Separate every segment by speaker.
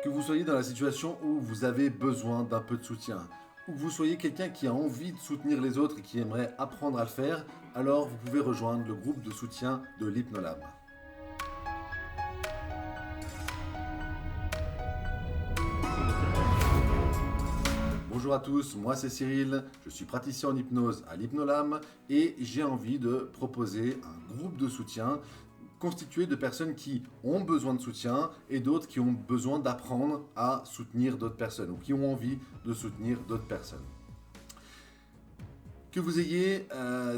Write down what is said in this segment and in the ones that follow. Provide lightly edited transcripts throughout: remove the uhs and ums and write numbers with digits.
Speaker 1: Que vous soyez dans la situation où vous avez besoin d'un peu de soutien, ou que vous soyez quelqu'un qui a envie de soutenir les autres et qui aimerait apprendre à le faire, alors vous pouvez rejoindre le groupe de soutien de l'Hypnolab. Bonjour à tous, moi c'est Cyril, je suis praticien en hypnose à l'Hypnolab et j'ai envie de proposer un groupe de soutien constitué de personnes qui ont besoin de soutien et d'autres qui ont besoin d'apprendre à soutenir d'autres personnes ou qui ont envie de soutenir d'autres personnes. Que vous ayez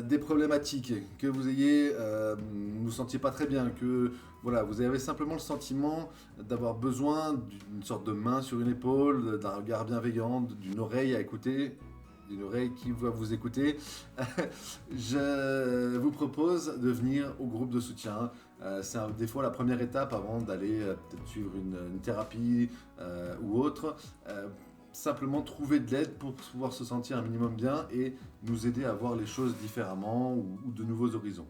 Speaker 1: des problématiques, que vous ayez, ne vous sentiez pas très bien, que voilà, vous avez simplement le sentiment d'avoir besoin d'une sorte de main sur une épaule, d'un regard bienveillant, d'une oreille à écouter, d'une oreille qui va vous écouter, je vous propose de venir au groupe de soutien. C'est des fois la première étape avant d'aller peut-être suivre une thérapie ou autre. Simplement trouver de l'aide pour pouvoir se sentir un minimum bien et nous aider à voir les choses différemment ou de nouveaux horizons.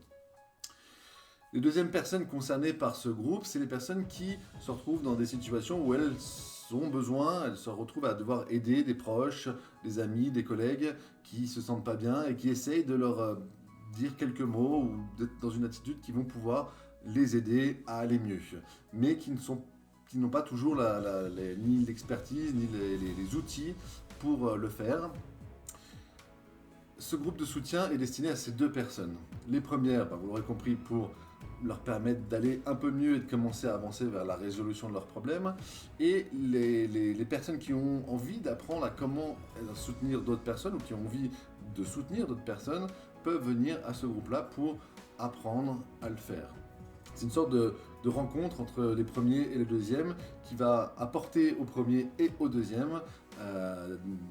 Speaker 1: Les deuxièmes personnes concernées par ce groupe, c'est les personnes qui se retrouvent dans des situations où elles ont besoin, elles se retrouvent à devoir aider des proches, des amis, des collègues qui se sentent pas bien et qui essayent de leur dire quelques mots ou d'être dans une attitude qui vont pouvoir les aider à aller mieux, mais qui n'ont pas toujours ni l'expertise ni les outils pour le faire. Ce groupe de soutien est destiné à ces deux personnes. Les premières, vous l'aurez compris, pour leur permettre d'aller un peu mieux et de commencer à avancer vers la résolution de leurs problèmes. Et les personnes qui ont envie d'apprendre à comment soutenir d'autres personnes ou qui ont envie de soutenir d'autres personnes peuvent venir à ce groupe-là pour apprendre à le faire. C'est une sorte de rencontre entre les premiers et les deuxièmes qui va apporter au premier et au deuxième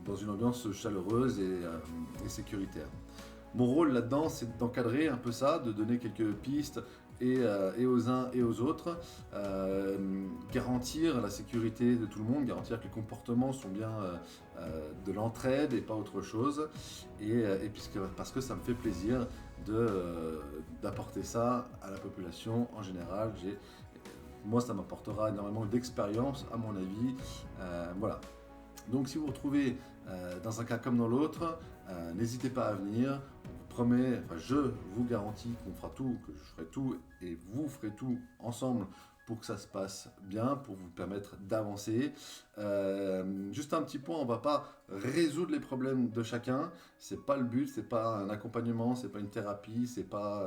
Speaker 1: dans une ambiance chaleureuse et sécuritaire. Mon rôle là-dedans, c'est d'encadrer un peu ça, de donner quelques pistes et aux uns et aux autres, garantir la sécurité de tout le monde, garantir que les comportements sont bien de l'entraide et pas autre chose, parce que ça me fait plaisir d'apporter ça à la population en général. Moi, ça m'apportera énormément d'expérience, à mon avis. Voilà. Donc si vous vous retrouvez dans un cas comme dans l'autre, n'hésitez pas à venir. Je vous garantis qu'on fera tout, que je ferai tout et vous ferez tout ensemble pour que ça se passe bien, pour vous permettre d'avancer. Juste un petit point, on ne va pas résoudre les problèmes de chacun. C'est pas le but, c'est pas un accompagnement, c'est pas une thérapie, c'est pas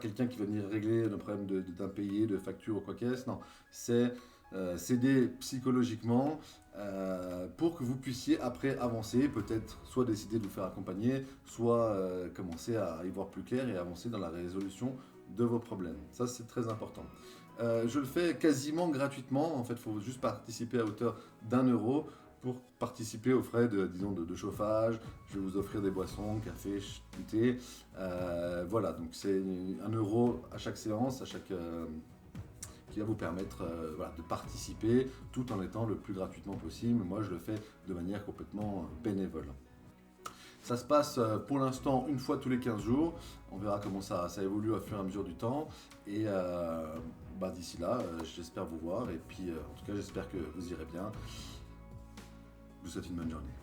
Speaker 1: quelqu'un qui va venir régler le problème d'impayé, de facture ou quoi qu'est-ce. Non, c'est s'aider psychologiquement pour que vous puissiez après avancer, peut-être soit décider de vous faire accompagner, soit commencer à y voir plus clair et avancer dans la résolution de vos problèmes. Ça, c'est très important. Je le fais quasiment gratuitement. En fait, il faut juste participer à hauteur d'1 € pour participer aux frais de chauffage. Je vais vous offrir des boissons, café, thé. Voilà, donc c'est 1 € à chaque séance, qui va vous permettre de participer tout en étant le plus gratuitement possible. Moi, je le fais de manière complètement bénévole. Ça se passe pour l'instant une fois tous les 15 jours. On verra comment ça évolue au fur et à mesure du temps. Et d'ici là, j'espère vous voir. Et puis, en tout cas, j'espère que vous irez bien. Je vous souhaite une bonne journée.